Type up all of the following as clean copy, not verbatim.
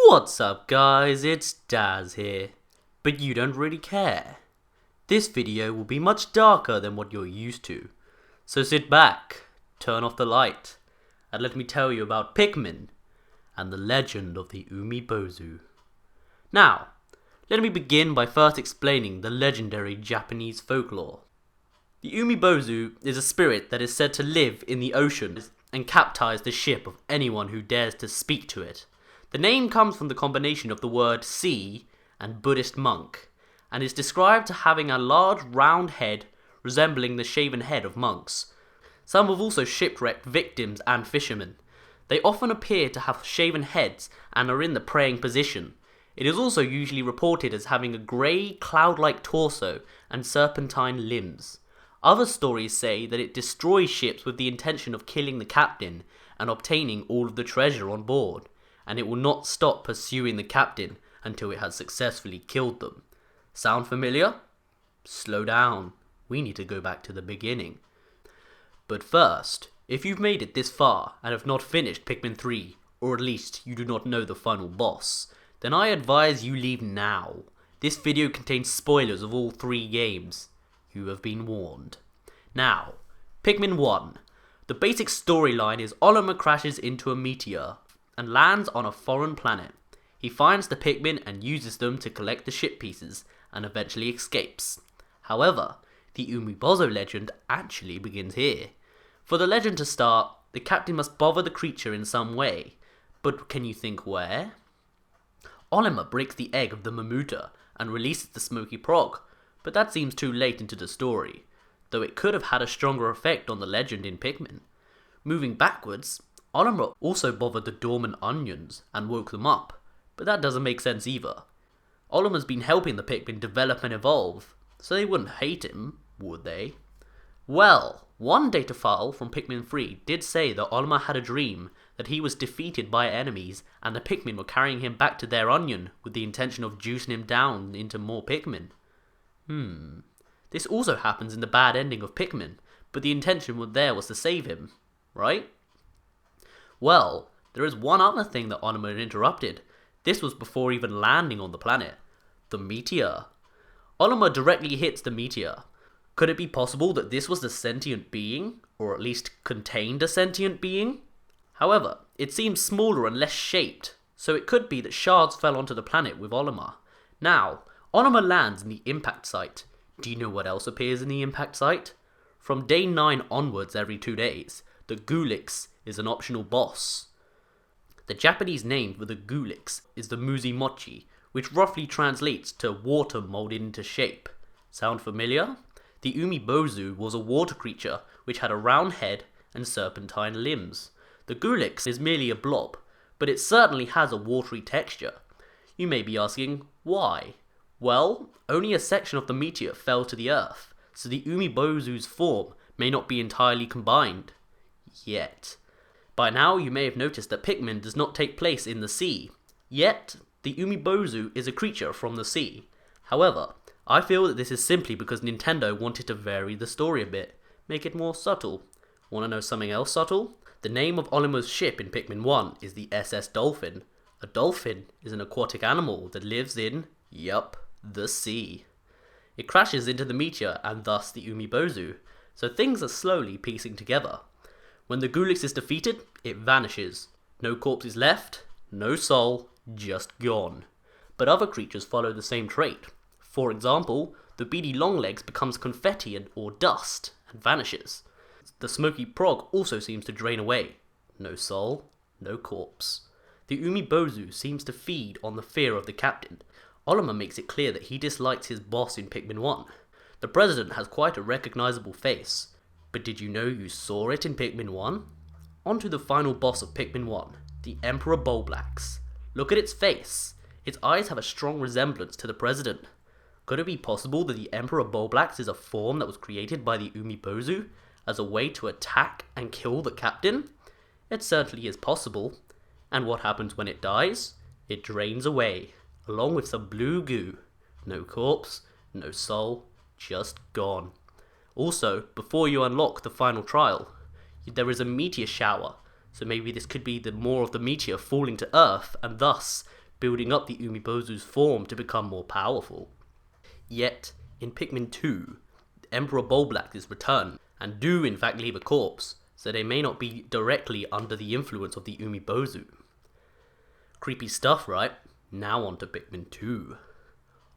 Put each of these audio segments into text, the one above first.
What's up guys, it's Daz here, but you don't really care. This video will be much darker than what you're used to, so sit back, turn off the light, and let me tell you about Pikmin and the legend of the Umibōzu. Now, let me begin by first explaining the legendary Japanese folklore. The Umibōzu is a spirit that is said to live in the ocean and capsize the ship of anyone who dares to speak to it. The name comes from the combination of the word sea and Buddhist monk, and is described to having a large round head resembling the shaven head of monks. Some have also shipwrecked victims and fishermen. They often appear to have shaven heads and are in the praying position. It is also usually reported as having a grey, cloud-like torso and serpentine limbs. Other stories say that it destroys ships with the intention of killing the captain and obtaining all of the treasure on board, and it will not stop pursuing the captain until it has successfully killed them. Sound familiar? Slow down, we need to go back to the beginning. But first, if you've made it this far and have not finished Pikmin 3, or at least you do not know the final boss, then I advise you leave now. This video contains spoilers of all 3 games. You have been warned. Now, Pikmin 1. The basic storyline is Olimar crashes into a meteor and lands on a foreign planet. He finds the Pikmin and uses them to collect the ship pieces and eventually escapes. However, the Umibōzu legend actually begins here. For the legend to start, the captain must bother the creature in some way. But can you think where? Olimar breaks the egg of the Mamuta and releases the smoky prog, but that seems too late into the story, though it could have had a stronger effect on the legend in Pikmin. Moving backwards, Olimar also bothered the dormant onions and woke them up, but that doesn't make sense either. Olimar's been helping the Pikmin develop and evolve, so they wouldn't hate him, would they? Well, one data file from Pikmin 3 did say that Olimar had a dream that he was defeated by enemies and the Pikmin were carrying him back to their onion with the intention of juicing him down into more Pikmin. This also happens in the bad ending of Pikmin, but the intention there was to save him, right? Well, there is one other thing that Olimar interrupted. This was before even landing on the planet. The meteor. Olimar directly hits the meteor. Could it be possible that this was the sentient being, or at least contained a sentient being? However, it seems smaller and less shaped, so it could be that shards fell onto the planet with Olimar. Now, Olimar lands in the impact site. Do you know what else appears in the impact site? From day 9 onwards every 2 days, the Ghoul Ax is an optional boss. The Japanese name for the Ghoul Ax is the Muzimochi, which roughly translates to water molded into shape. Sound familiar? The Umibōzu was a water creature which had a round head and serpentine limbs. The Ghoul Ax is merely a blob, but it certainly has a watery texture. You may be asking, why? Well, only a section of the meteor fell to the earth, so the Umibōzu's form may not be entirely combined. Yet. By now you may have noticed that Pikmin does not take place in the sea. Yet, the Umibōzu is a creature from the sea. However, I feel that this is simply because Nintendo wanted to vary the story a bit, make it more subtle. Want to know something else subtle? The name of Olimar's ship in Pikmin 1 is the SS Dolphin. A dolphin is an aquatic animal that lives in, yup, the sea. It crashes into the meteor and thus the Umibōzu, so things are slowly piecing together. When the Ghoul Ax is defeated, it vanishes. No corpses left, no soul, just gone. But other creatures follow the same trait. For example, the beady longlegs becomes confetti or dust and vanishes. The smoky prog also seems to drain away. No soul, no corpse. The Umibōzu seems to feed on the fear of the captain. Olimar makes it clear that he dislikes his boss in Pikmin 1. The president has quite a recognizable face. But did you know you saw it in Pikmin 1? On to the final boss of Pikmin 1, the Emperor Ghoul Ax. Look at its face. Its eyes have a strong resemblance to the president. Could it be possible that the Emperor Ghoul Ax is a form that was created by the Umibōzu as a way to attack and kill the captain? It certainly is possible. And what happens when it dies? It drains away, along with some blue goo. No corpse, no soul, just gone. Also, before you unlock the final trial, there is a meteor shower, so maybe this could be more of the meteor falling to Earth and thus building up the Umibōzu's form to become more powerful. Yet, in Pikmin 2, Emperor Bulblak is returned, and do in fact leave a corpse, so they may not be directly under the influence of the Umibōzu. Creepy stuff, right? Now on to Pikmin 2.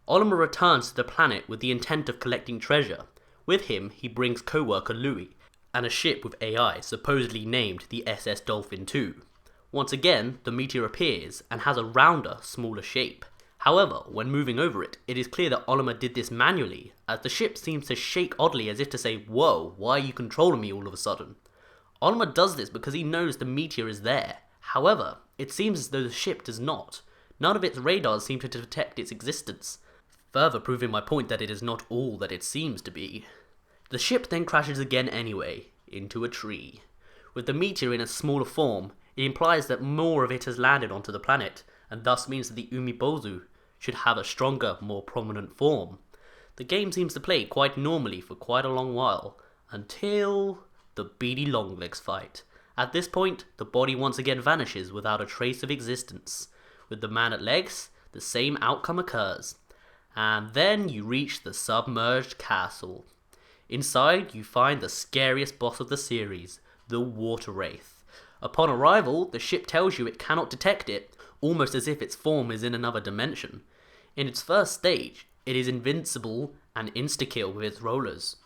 Olimar returns to the planet with the intent of collecting treasure. With him, he brings co-worker Louie, and a ship with AI supposedly named the SS Dolphin 2. Once again, the meteor appears and has a rounder, smaller shape. However, when moving over it, it is clear that Olimar did this manually, as the ship seems to shake oddly as if to say, "Whoa, why are you controlling me all of a sudden?" Olimar does this because he knows the meteor is there. However, it seems as though the ship does not. None of its radars seem to detect its existence, further proving my point that it is not all that it seems to be. The ship then crashes again anyway, into a tree. With the meteor in a smaller form, it implies that more of it has landed onto the planet, and thus means that the Umibōzu should have a stronger, more prominent form. The game seems to play quite normally for quite a long while, until the beady Longlegs fight. At this point, the body once again vanishes without a trace of existence. With the man at legs, the same outcome occurs. And then you reach the submerged castle. Inside, you find the scariest boss of the series, the Water Wraith. Upon arrival, the ship tells you it cannot detect it, almost as if its form is in another dimension. In its first stage, it is invincible and insta-kill with its rollers.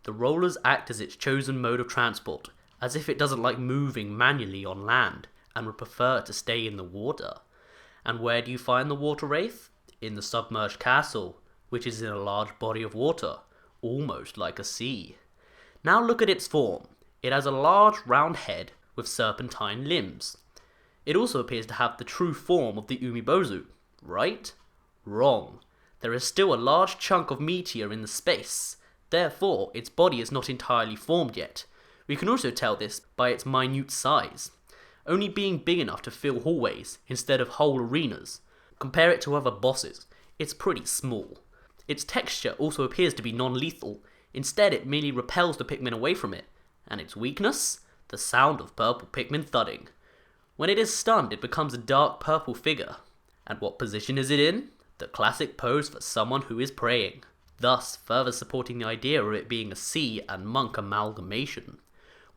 The rollers act as its chosen mode of transport, as if it doesn't like moving manually on land, and would prefer to stay in the water. And where do you find the Water Wraith? In the submerged castle, which is in a large body of water, almost like a sea. Now look at its form. It has a large round head with serpentine limbs. It also appears to have the true form of the Umibōzu, right? Wrong. There is still a large chunk of meteor in the space. Therefore, its body is not entirely formed yet. We can also tell this by its minute size, only being big enough to fill hallways instead of whole arenas. Compare it to other bosses, it's pretty small. Its texture also appears to be non-lethal. Instead, it merely repels the Pikmin away from it. And its weakness? The sound of purple Pikmin thudding. When it is stunned, it becomes a dark purple figure. And what position is it in? The classic pose for someone who is praying, thus further supporting the idea of it being a sea and monk amalgamation.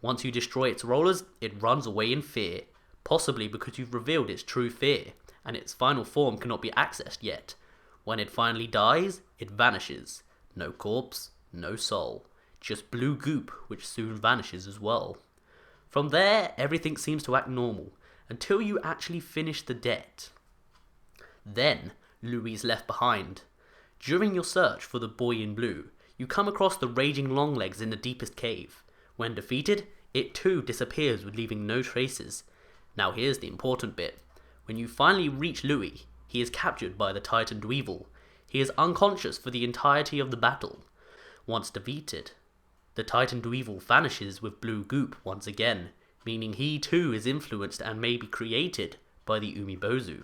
Once you destroy its rollers, it runs away in fear, possibly because you've revealed its true fear, and its final form cannot be accessed yet. When it finally dies, it vanishes. No corpse, no soul, just blue goop which soon vanishes as well. From there, everything seems to act normal, until you actually finish the debt. Then, Louie is left behind. During your search for the boy in blue, you come across the raging Longlegs in the deepest cave. When defeated, it too disappears with leaving no traces. Now here's the important bit. When you finally reach Louie, he is captured by the Titan Dweevil. He is unconscious for the entirety of the battle. Once defeated, the Titan Dweevil vanishes with blue goop once again, meaning he too is influenced and may be created by the Umibōzu.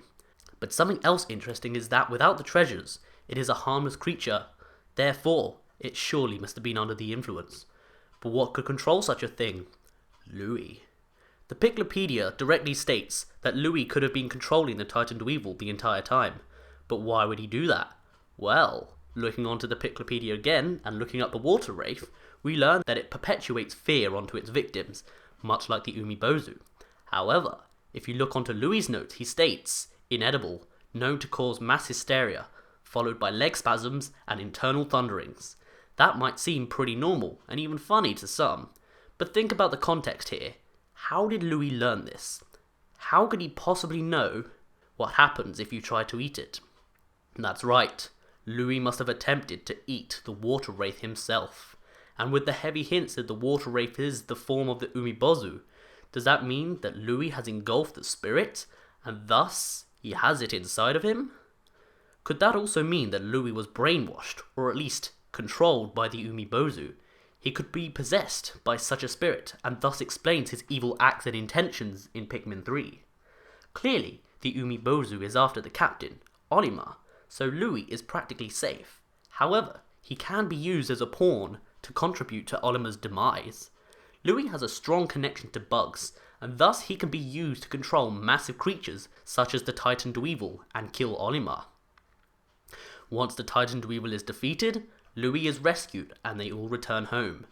But something else interesting is that without the treasures, it is a harmless creature. Therefore, it surely must have been under the influence. But what could control such a thing? Louie. The Piclopedia directly states that Louie could have been controlling the Titan Dweevil the entire time. But why would he do that? Well, looking onto the Piclopedia again and looking up the Water Wraith, we learn that it perpetuates fear onto its victims, much like the Umibōzu. However, if you look onto Louie's notes, he states, inedible, known to cause mass hysteria, followed by leg spasms and internal thunderings. That might seem pretty normal and even funny to some, but think about the context here. How did Louie learn this? How could he possibly know what happens if you try to eat it? That's right, Louie must have attempted to eat the Water Wraith himself. And with the heavy hints that the Water Wraith is the form of the Umibōzu, does that mean that Louie has engulfed the spirit, and thus he has it inside of him? Could that also mean that Louie was brainwashed, or at least controlled by the Umibōzu? He could be possessed by such a spirit, and thus explains his evil acts and intentions in Pikmin 3. Clearly, the Umibōzu is after the captain, Olimar, so Louie is practically safe. However, he can be used as a pawn to contribute to Olimar's demise. Louie has a strong connection to bugs, and thus he can be used to control massive creatures such as the Titan Dweevil and kill Olimar. Once the Titan Dweevil is defeated, Louis is rescued and they all return home.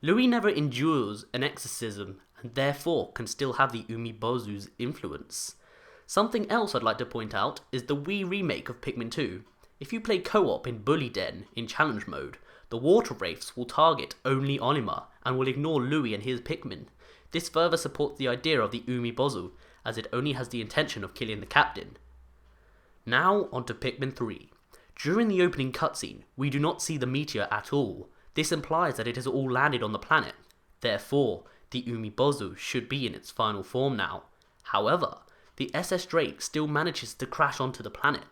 Louis never endures an exorcism and therefore can still have the Umibōzu's influence. Something else I'd like to point out is the Wii remake of Pikmin 2. If you play co-op in Bully Den in challenge mode, the water wraiths will target only Olimar and will ignore Louis and his Pikmin. This further supports the idea of the Umibōzu, as it only has the intention of killing the captain. Now onto Pikmin 3. During the opening cutscene, we do not see the meteor at all. This implies that it has all landed on the planet. Therefore, the Umibōzu should be in its final form now. However, the SS Drake still manages to crash onto the planet.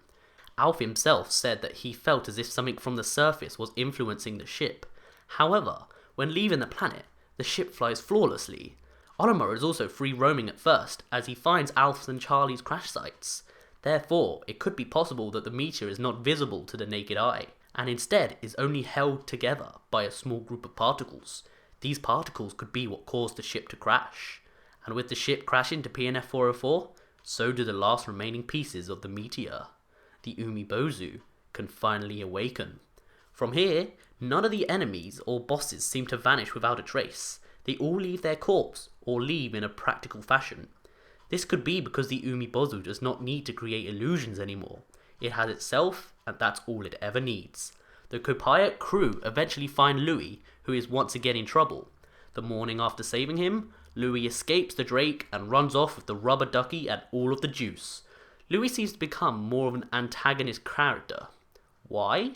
Alf himself said that he felt as if something from the surface was influencing the ship. However, when leaving the planet, the ship flies flawlessly. Olimar is also free roaming at first, as he finds Alf's and Charlie's crash sites. Therefore, it could be possible that the meteor is not visible to the naked eye, and instead is only held together by a small group of particles. These particles could be what caused the ship to crash. And with the ship crashing to PNF 404, so do the last remaining pieces of the meteor. The Umibōzu can finally awaken. From here, none of the enemies or bosses seem to vanish without a trace. They all leave their corpse, or leave in a practical fashion. This could be because the Umibōzu does not need to create illusions anymore. It has itself, and that's all it ever needs. The Copilot crew eventually find Louis, who is once again in trouble. The morning after saving him, Louis escapes the Drake and runs off with the rubber ducky and all of the juice. Louis seems to become more of an antagonist character. Why?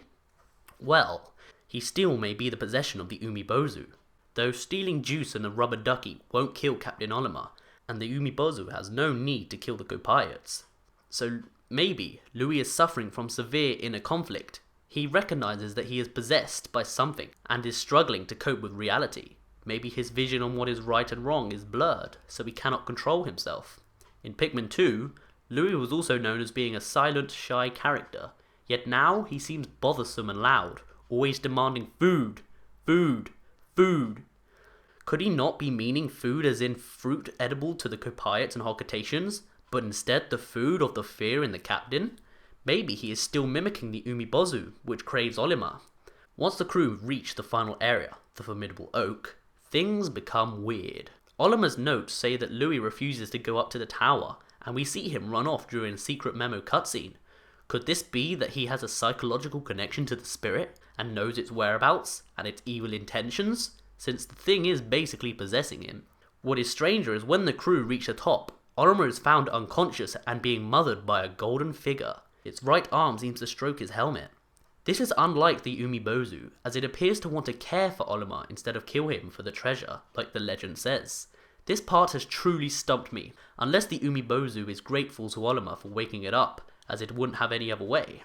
Well, he still may be the possession of the Umibōzu, though stealing juice and the rubber ducky won't kill Captain Olimar, and the Umibōzu has no need to kill the Copilots. So maybe Louis is suffering from severe inner conflict. He recognizes that he is possessed by something and is struggling to cope with reality. Maybe his vision on what is right and wrong is blurred, so he cannot control himself. In Pikmin 2, Louis was also known as being a silent, shy character, yet now he seems bothersome and loud, always demanding food, food, food. Could he not be meaning food as in fruit edible to the Copilots and Hocatations, but instead the food of the fear in the captain? Maybe he is still mimicking the Umibōzu, which craves Olimar. Once the crew reach the final area, the formidable oak, things become weird. Olimar's notes say that Louis refuses to go up to the tower, and we see him run off during a secret memo cutscene. Could this be that he has a psychological connection to the spirit, and knows its whereabouts, and its evil intentions, since the thing is basically possessing him? What is stranger is when the crew reach the top, Olimar is found unconscious and being mothered by a golden figure. Its right arm seems to stroke his helmet. This is unlike the Umibōzu, as it appears to want to care for Olimar instead of kill him for the treasure, like the legend says. This part has truly stumped me, unless the Umibōzu is grateful to Olimar for waking it up, as it wouldn't have any other way.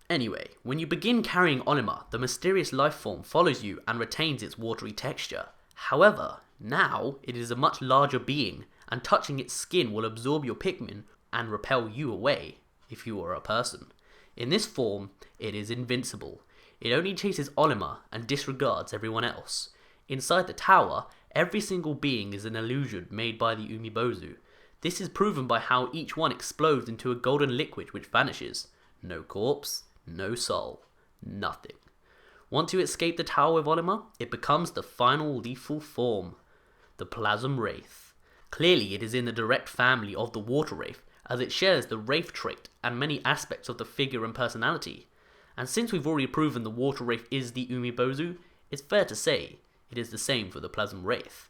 Anyway, when you begin carrying Olimar, the mysterious life form follows you and retains its watery texture. However, now it is a much larger being, and touching its skin will absorb your Pikmin and repel you away, if you are a person. In this form, it is invincible. It only chases Olimar and disregards everyone else. Inside the tower, every single being is an illusion made by the Umibōzu. This is proven by how each one explodes into a golden liquid which vanishes. No corpse, no soul, nothing. Once you escape the tower with Olimar, it becomes the final lethal form, the Plasm Wraith. Clearly it is in the direct family of the Water Wraith, as it shares the Wraith trait and many aspects of the figure and personality. And since we've already proven the Water Wraith is the Umibōzu, it's fair to say it is the same for the Plasm Wraith.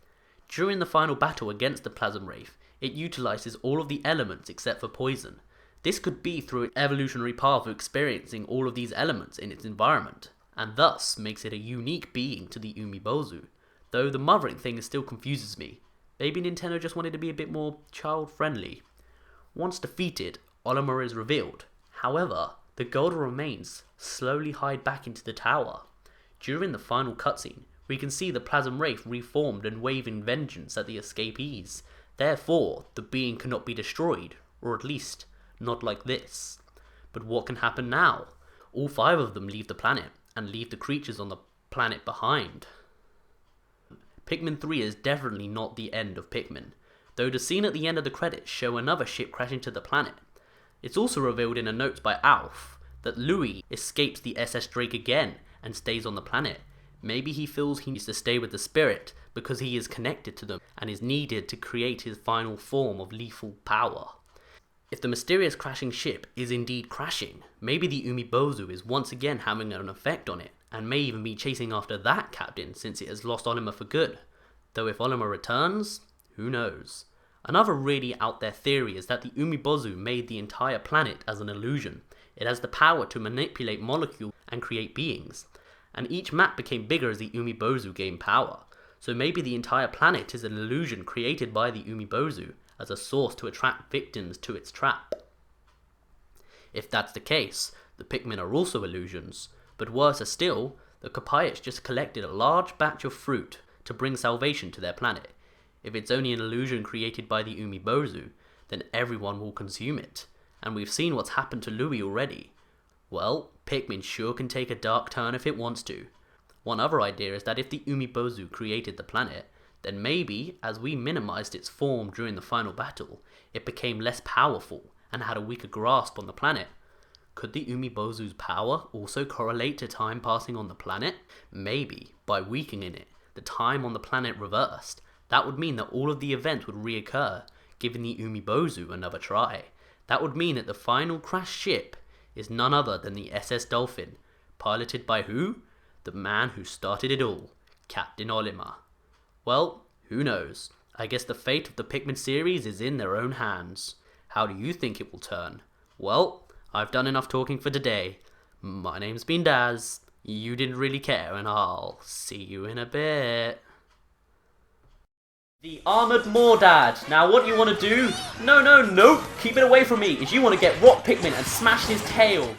During the final battle against the Plasm Wraith, it utilizes all of the elements except for poison. This could be through an evolutionary path of experiencing all of these elements in its environment, and thus makes it a unique being to the Umibōzu, though the mothering thing still confuses me. Maybe Nintendo just wanted to be a bit more child-friendly. Once defeated, Olimar is revealed. However, the golden remains slowly hide back into the tower. During the final cutscene, we can see the Plasm Wraith reformed and waving vengeance at the escapees. Therefore, the being cannot be destroyed, or at least, not like this. But what can happen now? All 5 of them leave the planet, and leave the creatures on the planet behind. Pikmin 3 is definitely not the end of Pikmin. though the scene at the end of the credits show another ship crash into the planet. It's also revealed in a note by Alf that Louis escapes the SS Drake again and stays on the planet. Maybe he feels he needs to stay with the spirit because he is connected to them and is needed to create his final form of lethal power. If the mysterious crashing ship is indeed crashing, maybe the Umibōzu is once again having an effect on it, and may even be chasing after that captain since it has lost Olimar for good. Though if Olimar returns, who knows? Another really out there theory is that the Umibōzu made the entire planet as an illusion. It has the power to manipulate molecules and create beings, and each map became bigger as the Umibōzu gained power. So maybe the entire planet is an illusion created by the Umibōzu as a source to attract victims to its trap. If that's the case, the Pikmin are also illusions, but worse still, the Kopayats just collected a large batch of fruit to bring salvation to their planet. If it's only an illusion created by the Umibōzu, then everyone will consume it, and we've seen what's happened to Louis already. Well, Pikmin sure can take a dark turn if it wants to. One other idea is that if the Umibōzu created the planet, then maybe, as we minimized its form during the final battle, it became less powerful and had a weaker grasp on the planet. Could the Umibōzu's power also correlate to time passing on the planet? Maybe, by weakening it, the time on the planet reversed. That would mean that all of the events would reoccur, giving the Umibōzu another try. That would mean that the final crashed ship is none other than the SS Dolphin, piloted by who? The man who started it all, Captain Olimar. Well, who knows? I guess the fate of the Pikmin series is in their own hands. How do you think it will turn? Well, I've done enough talking for today. My name's been Daz. You didn't really care, and I'll see you in a bit. The Armored Mordad. Now what you want to do? No, nope. Keep it away from me. Is you want to get Rock Pikmin and smash his tail.